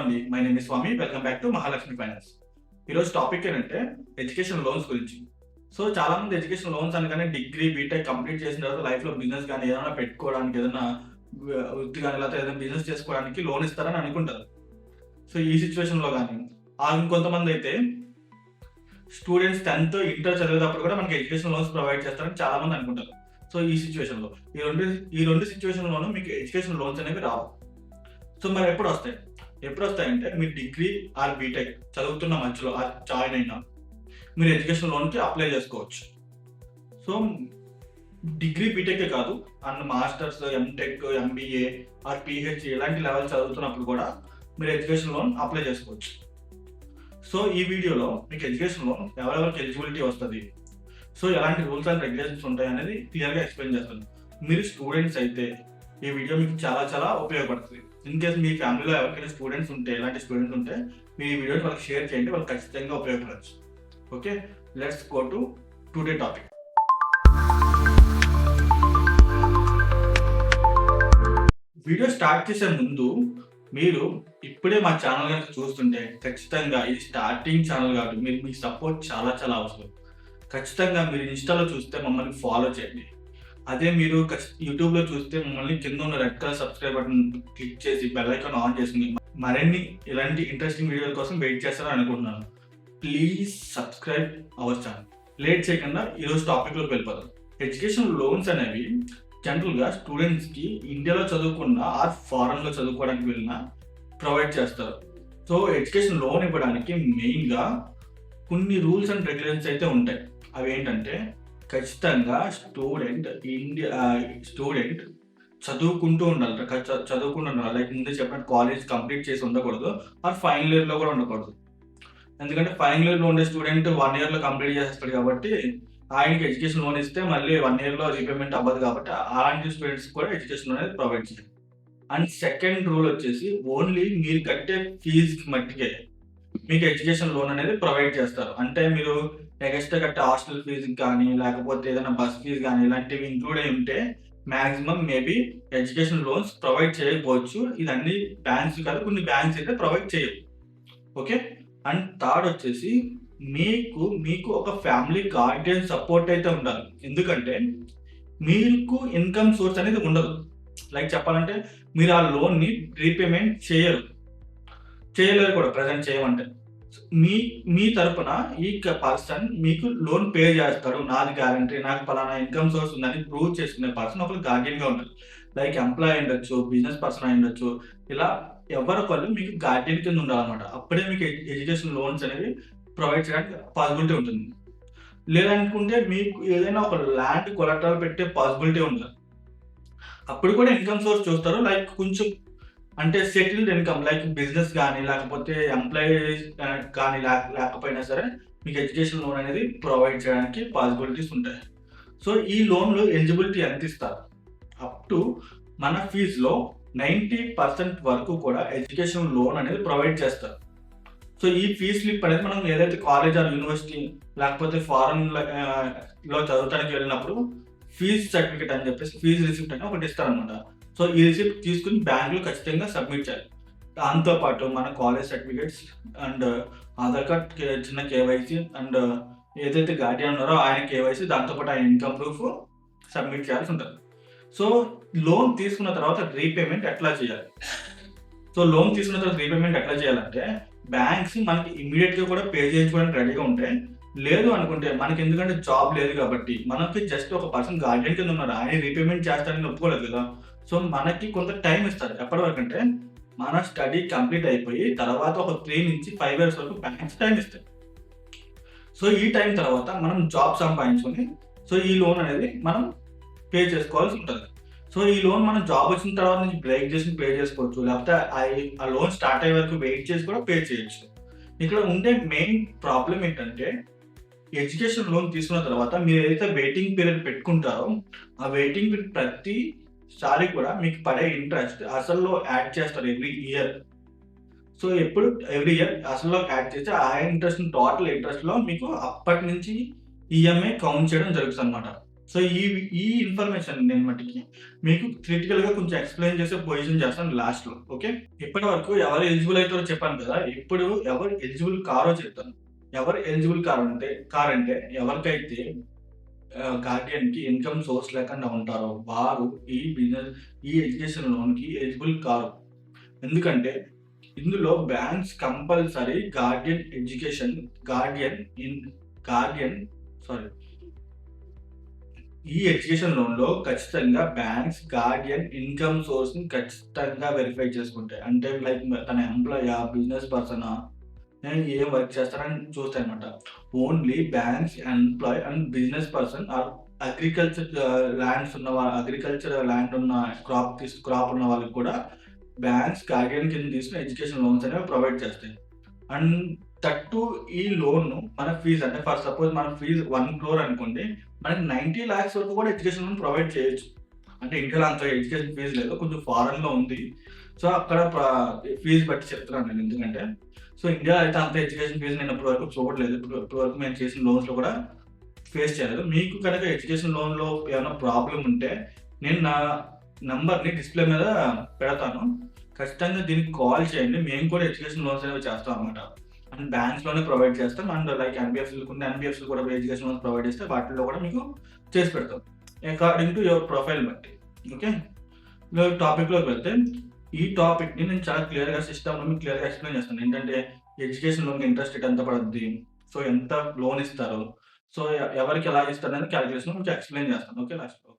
అండి. My name is Swami. Welcome back to Mahalakshmi finance. ఈరోజు topic ఏంటంటే ఎడ్యుకేషన్ లోన్స్ గురించి. సో చాలా మంది ఎడ్యుకేషన్ లోన్స్ అనగానే డిగ్రీ, బీటెక్ కంప్లీట్ చేసిన తర్వాత లైఫ్‌లో బిజినెస్ గాని ఏదైనా పెట్టుకోవడానికి ఏదైనా వృత్తి గాని లేకపోతే ఏదైనా బిజినెస్ చేసుకోవడానికి లోన్ ఇస్తారని అనుకుంటారు. సో ఈ సిట్యుయేషన్‌లో గాని ఇంకొంతమందైతే స్టూడెంట్స్ 10థ్, ఇంటర్ చదివేటప్పుడు కూడా మనకి ఎడ్యుకేషన్ లోన్స్ ప్రొవైడ్ చేస్తారని చాలా మంది అనుకుంటారు. సో ఈ సిట్యుయేషన్‌లో ఈ రెండు సిట్యుయేషన్‌లోనూ మీకు ఎడ్యుకేషన్ లోన్స్ అనేవి రావు. సో మరి ఎప్పుడొస్తాయంటే మీరు డిగ్రీ ఆర్ బీటెక్ చదువుతున్న మధ్యలో జాయిన్ అయినా మీరు ఎడ్యుకేషన్ లోన్‌కి అప్లై చేసుకోవచ్చు. సో డిగ్రీ, బీటెకే కాదు masters, MTech, MBA or PhD ఇలాంటి లెవెల్ చదువుతున్నప్పుడు కూడా మీరు ఎడ్యుకేషన్ లోన్ అప్లై చేసుకోవచ్చు. సో ఈ వీడియోలో మీకు ఎడ్యుకేషన్ లోన్ ఎవరెవరికి ఎలిజిబిలిటీ వస్తది, సో ఎలాంటి రూల్స్ అండ్ రెగ్యులేషన్స్ ఉంటాయి అనేది క్లియర్‌గా ఎక్స్‌ప్లెయిన్ చేస్తాను. మీరు స్టూడెంట్స్ అయితే ఈ వీడియో మీకు చాలా ఉపయోగపడుతుంది. ఇన్ కేస్ మీ ఫ్యామిలీలో ఎవరికైనా స్టూడెంట్స్ ఉంటే మీరు ఈ వీడియోని వాళ్ళకి షేర్ చేయండి. వాళ్ళకి ఖచ్చితంగా ఉపయోగపడవచ్చు. Okay, let's go to today topic. Video start చేసే ముందు మీరు ఇప్పుడే మా ఛానల్ కనుక చూస్తుంటే ఖచ్చితంగా ఇది స్టార్టింగ్ ఛానల్ కాబట్టి మీ సపోర్ట్ చాలా అవసరం. ఖచ్చితంగా మీరు ఇన్స్టాలో చూస్తే మమ్మల్ని ఫాలో చేయండి. అదే మీరు యూట్యూబ్‌లో చూస్తే మమ్మల్ని కింద ఉన్న red colour subscribe button click చేసి బెల్ ఐకాన్ ఆన్ చేసుకుని మరిన్ని ఇలాంటి ఇంట్రెస్టింగ్ వీడియోల కోసం వెయిట్ చేస్తారని అనుకుంటున్నాను. Please subscribe our channel. Late చేయకుండా ఈరోజు టాపిక్‌లోకి వెళ్ళిపోదాం. ఎడ్యుకేషన్ లోన్స్ అనేవి జనరల్‌గా స్టూడెంట్స్‌కి ఇండియాలో చదువుకున్నా ఆర్ ఫారెన్‌లో చదువుకోవడానికి వెళ్ళినా ప్రొవైడ్ చేస్తారు. సో ఎడ్యుకేషన్ లోన్ ఇవ్వడానికి మెయిన్‌గా కొన్ని రూల్స్ అండ్ రెగ్యులేషన్స్ అయితే ఉంటాయి. అవి ఏంటంటే ఖచ్చితంగా స్టూడెంట్ చదువుకుంటూ ఉండాలి. లైక్ ముందే చెప్పినట్టు కాలేజ్ కంప్లీట్ చేసి ఉండకూడదు. ఆర్ ఫైనల్ ఇయర్‌లో కూడా ఉండకూడదు. ఎందుకంటే ఫైనల్ ఇయర్‌లో ఉండే స్టూడెంట్ 1 ఇయర్‌లో కంప్లీట్ చేసేస్తాడు కాబట్టి ఆయనకి ఎడ్యుకేషన్ లోన్ ఇస్తే మళ్ళీ 1 ఇయర్‌లో రీపేమెంట్ అవ్వదు కాబట్టి అలాంటి స్టూడెంట్స్‌కి కూడా ఎడ్యుకేషన్ లోన్ అనేది ప్రొవైడ్ చేయాలి. అండ్ సెకండ్ రూల్ వచ్చేసి ఓన్లీ మీరు కట్టే ఫీజ్‌కి మట్టికే మీకు ఎడ్యుకేషన్ లోన్ అనేది ప్రొవైడ్ చేస్తారు. అంటే మీరు ఎక్స్ట్రా కట్టే హాస్టల్ ఫీజుకి కానీ లేకపోతే ఏదైనా బస్ ఫీజు కానీ ఇలాంటివి ఇంక్లూడ్ అయి ఉంటే maximum maybe education loans provide చేయకపోవచ్చు. ఇది అన్ని బ్యాంక్స్ కాదు, కొన్ని బ్యాంక్స్ అయితే ప్రొవైడ్ చేయవు. ఓకే, అండ్ థర్డ్ వచ్చేసి మీకు ఒక ఫ్యామిలీ గార్డియన్ సపోర్ట్ అయితే ఉండాలి. ఎందుకంటే మీకు ఇన్కమ్ సోర్స్ అనేది ఉండదు. లైక్ చెప్పాలంటే మీరు ఆ లోన్‌ని రీపేమెంట్ చేయలేరు కూడా ప్రెజెంట్ చేయమంటే. మీ తరపున ఈ పర్సన్ మీకు లోన్ పే చేస్తాడు. నాది గ్యారంటీ, నాకు పలానా ఇన్కమ్ సోర్స్ ఉందని ప్రూవ్ చేసుకునే పర్సన్ ఒకరు గార్డియన్‌గా ఉండాలి. లైక్ ఎంప్లాయీ అయ్యుండొచ్చు, బిజినెస్ పర్సన్ అయ్యుండొచ్చు. ఇలా ఎవరొకళ్ళు మీకు గార్డియన్ కింద ఉండాలన్నమాట. అప్పుడే మీకు ఎడ్యుకేషన్ లోన్స్ అనేవి ప్రొవైడ్ చేయడానికి పాసిబిలిటీ ఉంటుంది. లేదనుకుంటే మీకు ఏదైనా ఒక ల్యాండ్ కొలెక్టరల్ పెట్టే పాసిబిలిటీ ఉండాలి. అప్పుడు కూడా ఇన్కమ్ సోర్స్ చూస్తారు. లైక్ కొంచెం అంటే సెటిల్డ్ ఇన్కమ్ లైక్ బిజినెస్ గానీ లేకపోతే ఎంప్లాయీస్ కానీ లేకపోయినా సరే మీకు ఎడ్యుకేషన్ లోన్ అనేది ప్రొవైడ్ చేయడానికి పాసిబిలిటీస్ ఉంటాయి. సో ఈ లోన్‌లో ఎలిజిబిలిటీ ఎంత ఇస్తారు? అప్ టు మన ఫీజ్‌లో 90% వరకు కూడా ఎడ్యుకేషన్ లోన్ అనేది ప్రొవైడ్ చేస్తారు. సో ఈ ఫీజ్ స్లిప్ అనేది మనం ఏదైతే కాలేజ్ ఆర్ యూనివర్సిటీ లేకపోతే ఫారెన్‌లో చదవడానికి వెళ్ళినప్పుడు ఫీజ్ సర్టిఫికేట్ అని చెప్పేసి ఫీజ్ రిసిప్ట్ అని ఒకటి ఇస్తారనమాట. సో ఈ రిసిప్ట్ తీసుకుని బ్యాంక్‌లో ఖచ్చితంగా సబ్మిట్ చేయాలి. దాంతో పాటు మన college certificates and Aadhaar card, చిన్న కేవైసీ అండ్ ఏదైతే గార్డియన్ ఉన్నారో ఆయన కేవైసీ, దాంతో పాటు ఆయన ఇన్కమ్ ప్రూఫ్ సబ్మిట్ చేయాల్సి ఉంటుంది. సో లోన్ తీసుకున్న తర్వాత రీపేమెంట్ ఎట్లా చేయాలి? అంటే బ్యాంక్స్ మనకి ఇమ్మీడియట్‌గా కూడా పే చేయించుకోవడానికి రెడీగా ఉంటాయి. లేదు అనుకుంటే మనకి ఎందుకంటే జాబ్ లేదు కాబట్టి మనకి జస్ట్ ఒక పర్సన్ గార్డియన్ కింద ఉన్నారు. ఆయన రీపేమెంట్ చేస్తాడని ఒప్పుకోలేదు కదా! సో మనకి కొంత టైం ఇస్తారు. ఎప్పటి వరకు అంటే మన స్టడీ కంప్లీట్ అయిపోయి తర్వాత ఒక 3-5 ఇయర్స్ వరకు బ్యాంక్స్ టైం ఇస్తాయి. సో ఈ టైం తర్వాత మనం జాబ్ సంపాదించుకొని సో ఈ లోన్ అనేది మనం పే చేసుకోవాల్సి ఉంటుంది. సో ఈ లోన్ మనం జాబ్ వచ్చిన తర్వాత నుంచి బ్రేక్ చేసి పే చేసుకోవచ్చు. లేకపోతే ఆ లోన్ స్టార్ట్ అయ్యే వరకు వెయిట్ చేసి కూడా పే చేయొచ్చు. ఇక్కడ ఉండే మెయిన్ ప్రాబ్లమ్ ఏంటంటే ఎడ్యుకేషన్ లోన్ తీసుకున్న తర్వాత మీరు ఏదైతే వెయిటింగ్ పీరియడ్ పెట్టుకుంటారో ఆ వెయిటింగ్ పీరియడ్ ప్రతిసారి కూడా మీకు పడే ఇంట్రెస్ట్ అసల్లో యాడ్ చేస్తారు every year. So every year అసల్లో యాడ్ చేసి ఆ ఇంట్రెస్ట్ టోటల్ ఇంట్రెస్ట్‌లో మీకు అప్పటి నుంచి ఈఎంఐ కౌంట్ చేయడం జరుగుతుందన్నమాట. సో, ఈ ఇన్ఫర్మేషన్ నేను మటికి మీకు క్రిటికల్‌గా కొంచెం ఎక్స్‌ప్లెయిన్ చేసే పొజిషన్ చేస్తాను లాస్ట్‌లో. ఓకే. ఇప్పటి వరకు ఎవరు ఎలిజిబుల్ అయితారో చెప్పాను కదా! ఇప్పుడు ఎవరు ఎలిజిబుల్ కారో చెప్తాను. ఎవరు ఎలిజిబుల్ కారంటే ఎవరికైతే గార్డియన్‌కి ఇన్‌కమ్ సోర్స్ లేకుండా ఉంటారో వారు ఈ ఎడ్యుకేషన్ లోన్‌కి ఎలిజిబుల్ కారు. ఎందుకంటే ఇందులో banks compulsory Guardian in Guardian sorry ఈ ఎడ్యుకేషన్ లోన్‌లో ఖచ్చితంగా బ్యాంక్స్ గార్డియన్ ఇన్‌కమ్ సోర్స్‌ని ఖచ్చితంగా వెరిఫై చేసుకుంటాయి. అంటే లైక్ తన ఎంప్లాయా? బిజినెస్ పర్సనా? ఏం వర్క్ చేస్తారని చూస్తాయన్నమాట. Only banks employee and business person or agriculture land ఉన్న క్రాప్ ఉన్న వాళ్ళకి కూడా బ్యాంక్స్ గార్డియన్ కింద తీసుకొని ఎడ్యుకేషన్ లోన్స్ అనేవి ప్రొవైడ్ చేస్తాయి. అండ్ దట్ ఈ లోన్ మన ఫీజ్ అంటే ఫర్ సపోజ్ మన ఫీజ్ 1,00,00,000 అనుకోండి. మనకి 90,00,000 వరకు కూడా ఎడ్యుకేషన్ లోన్ ప్రొవైడ్ చేయొచ్చు. అంటే ఇండియాలో అంత ఎడ్యుకేషన్ ఫీజ్ లేదు. కొంచెం ఫారెన్‌లో ఉంది. సో, అక్కడ ఫీజ్ బట్టి చెప్తున్నాను నేను ఎందుకంటే, సో, ఇండియాలో అయితే అంత ఎడ్యుకేషన్ ఫీజ్ నేను ఇప్పటి వరకు చూడలేదు. ఇప్పటి వరకు మేము చేసిన లోన్స్‌లో కూడా ఫేస్ చేయలేదు. మీకు కనుక ఎడ్యుకేషన్ లోన్‌లో ఏమైనా ప్రాబ్లమ్ ఉంటే నేను నా నంబర్‌ని డిస్‌ప్లే మీద పెడతాను. ఖచ్చితంగా దీనికి కాల్ చేయండి. మేము కూడా ఎడ్యుకేషన్ లోన్స్ అనేవి చేస్తాం అన్నమాట. అండ్ బ్యాంక్స్‌లోనే ప్రొవైడ్ చేస్తాం. అండ్ లైక్ ఎన్‌బీఎఫ్‌సీలు కూడా ఎడ్యుకేషన్ లోన్స్ ప్రొవైడ్ చేస్తే వాటిల్లో కూడా మీకు చేసి పెడతాం. అకార్డింగ్ టు యువర్ ప్రొఫైల్ బట్టి. ఓకే. టాపిక్‌లోకి వెళ్తే ఈ టాపిక్‌ని నేను చాలా క్లియర్‌గా సిస్టమ్‌లో మీకు క్లియర్‌గా ఎక్స్‌ప్లెయిన్ చేస్తాను. ఏంటంటే ఎడ్యుకేషన్ లోన్‌కి ఇంట్రెస్ట్ రేట్ ఎంత పడుద్ది? సో, ఎంత లోన్ ఇస్తారు? సో, ఎవరికి ఎలా ఇస్తారనేది క్యాలిక్యులేషన్ కొంచెం ఎక్స్‌ప్లెయిన్ చేస్తాను. ఓకే. లాస్ట్‌లో.